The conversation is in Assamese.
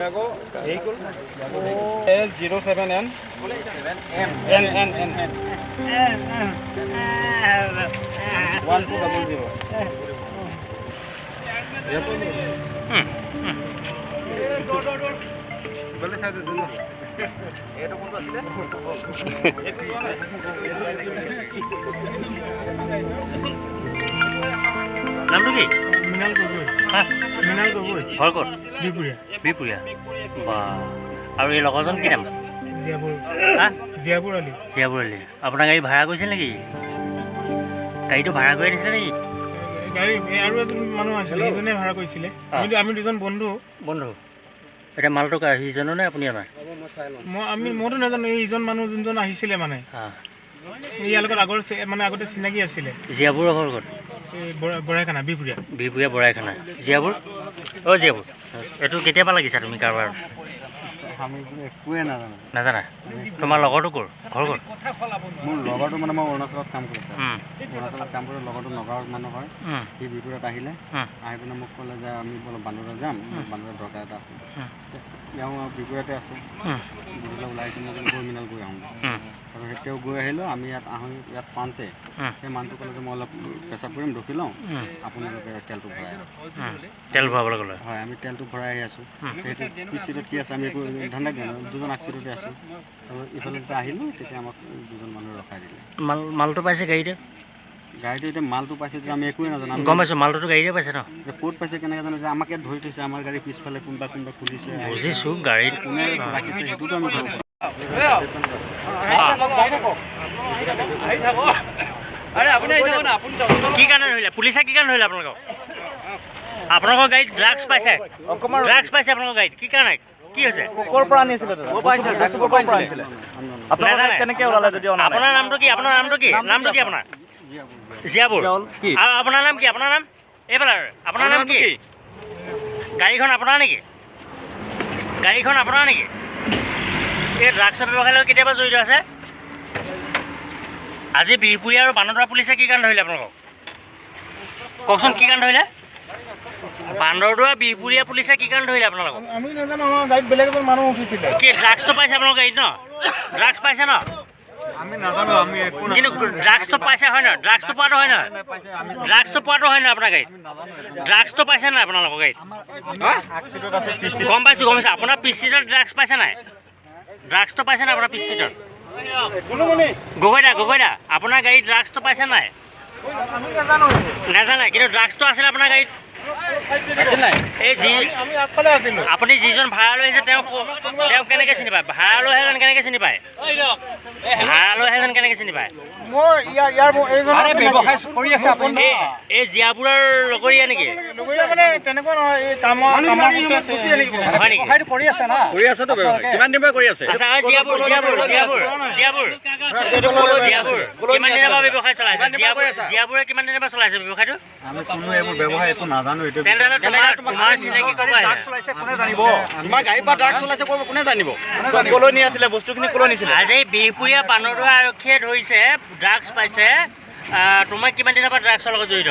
07N N 1200 নামটো কি? মৃণাল গগৈ। হা? মৃণাল গগৈ। ঘৰ ক'ত? বিপুৰীয়া। বিপুৰীয়া। বা আৰু এই লগৰজন কি নাম? জিয়াবুৰ। হা? জিয়াবুৰ আলি। জিয়াবুৰ আলি। আপোনাৰ গাড়ী ভাড়া কৰিছিল নেকি? গাড়ীটো ভাড়া কৰি আনিছিলে নেকি? গাড়ী আৰু এজন মানুহ আছিলে, সেইজনে ভাড়া কৰিছিলে। আমি দুজন বন্ধু। বন্ধু। এতিয়া মালটো কাৰ? সিজনো নে আপুনি আমাৰ? মইতো নাজানো, এইজন মানুহ যোনজন আহিছিলে মানে ইয়াৰ লগত আগতে চিনাকি আছিলে। জিয়াবুৰৰ ঘৰ ক'ত? এই বৰাইখানা, বিপুৰীয়া। বিপুৰীয়া বৰাইখানা। জিয়াবুৰ? অ' জিয়াবুৰ। এইটো কেতিয়াবা লাগিছা তুমি কাৰোবাৰ? একোৱে নাজানো। নাজানা? তোমাৰ লগৰটো ক'ৰ? ঘৰ ক'ত? মোৰ লগৰটো মানে মই অৰুণাচলত কাম কৰিছোঁ। অৰুণাচলত কাম কৰি লগৰটো নগাঁৱৰ মানুহ হয়। সি বিপুৰীয়াত আহিলে, আহি পিনে মোক ক'লে যে আমি অলপ বান্দৰদুৱা যাম, বান্দৰত দৰকাৰ এটা আছে। তেওঁ বিপুৰীয়াতে আছে। ওলাই কিনে গৈ মিনাল গৈ আহোঁ। আৰু তেওঁ গৈ আহিলোঁ, আমি ইয়াত পাওঁতে সেই মানুহটো ক'লে যে মই অলপ পেচাব কৰিম, ৰখি লওঁ, আপোনালোকে তেলটো ভৰাই আহক। তেল ভৰাবলৈ ক'লে? হয়, আমি তেলটো ভৰাই আহি আছোঁ। সেইটো পিছ চিটত কি আছে আমি একো ধান্দা দিয়া নাই, দুজন আগ চিটতে আছোঁ। আৰু ইফালে যেতিয়া আহিলোঁ, তেতিয়া আমাক দুজন মানুহে ৰখাই দিলে। মালটো পাইছে গাড়ীতে? গাড়ীটো এতিয়া মালটো পাইছে যে আমি একোৱে নাজানো। গম পাইছোঁ, মালটোতো গাড়ীতে পাইছে ন? ক'ত পাইছে কেনেকৈ জানো, যে আমাক ইয়াত ধৰি থৈছে, আমাৰ গাড়ী পিছফালে কোনোবা খুলিছে, বুজিছোঁ। গাড়ীত কোনে ৰাখিছে সেইটোতো আমি ধৰিছোঁ। কি কাৰণে ধৰিলে? পুলিচে কি কাৰণে ধৰিলে আপোনালোকক? আপোনালোকৰ গাড়ীত ড্ৰাগছ পাইছে? ড্ৰাগছ পাইছে আপোনালোকৰ গাড়ীত? কি কাৰণে? কি হৈছে? ক'ৰ পৰা আনিছিলে? আপোনাৰ নামটো কি? আপোনাৰ নামটো কি? নামটো কি আপোনাৰ? জিয়াবুৰ। আৰু আপোনাৰ নাম কি? আপোনাৰ নাম? এইফালে আপোনাৰ নাম কি? গাড়ীখন আপোনাৰ নেকি? গাড়ীখন আপোনাৰ নেকি? এই ড্ৰাগছৰ ব্যৱসায়ৰ লগত কেতিয়াবা জড়িত আছে? আজি বিহপুৰীয়া আৰু বান্দৰদুৱা পুলিচে কি কাৰণে ধৰিলে আপোনালোকক? কওকচোন, কি কাৰণে ধৰিলে? বান্দৰদুৱা বিহপুৰীয়া পুলিচে কি কাৰণে ধৰিলে আপোনালোকক? আমি নাজানো, আমাৰ গাড়ীত বেলেগ এজন মানুহ উঠিছিলে। কি ড্ৰাগছটো পাইছে আপোনালোকৰ গাড়ীত ন? ড্ৰাগছ পাইছে ন? আমি নাজানো, আমি একো কিন্তু ড্ৰাগছটো পাইছে হয় নহয়? ড্ৰাগছটো পোৱাটো হয় নহয়? ড্ৰাগছটো পোৱাটো হয় নহয় আপোনাৰ গাড়ীত? ড্ৰাগছটো পাইছে নাই আপোনালোকৰ গাড়ীত? গম পাইছোঁ, আপোনাৰ পিছ চিটত ড্ৰাগছ পাইছে নাই? ড্ৰাগছটো পাইছে নাই আপোনাৰ পিছ চিটত? গগৈ দা আপোনাৰ গাড়ীত ড্ৰাগছটো পাইছে নাই? নাজানে, কিন্তু ড্ৰাগছটো আছিলে আপোনাৰ গাড়ীত? এই আপুনি যিজন ভাড়ালৈ আহিছে তেওঁ কেনেকৈ চিনি পায়? ভাড়ালৈ আহে যেন কেনেকৈ চিনি পায়? ভাড়ালৈ আহে যেন কেনেকৈ চিনি পায়? এই জিয়াবুৰৰ লগৰীয়া নেকি? কিমান দিন পৰা কৰি আছে? জিয়াবুৰ কিমান দিনৰ পৰা ব্যৱসায় চলাইছে? জিয়াবুৰে কিমান দিনৰ পৰা চলাইছে ব্যৱসায়টো? আমি কোনো এইবোৰ ব্যৱসায় একো নাজানো। এইটো তোমাৰ চিনাকি ক'ব আহে? তোমাৰ গাড়ীৰ পৰা ড্ৰাগছ চলাইছে কোনে জানিব? ক'লৈ নি আছিলে বস্তুখিনি? ক'লৈ নিছিলে? আজি বিহপুৰীয়া বান্দৰদুৱা আৰক্ষীয়ে ধৰিছে, ড্ৰাগছ পাইছে। তোমাক কিমান দিনৰ পৰা ড্ৰাগছৰ লগত জড়িত?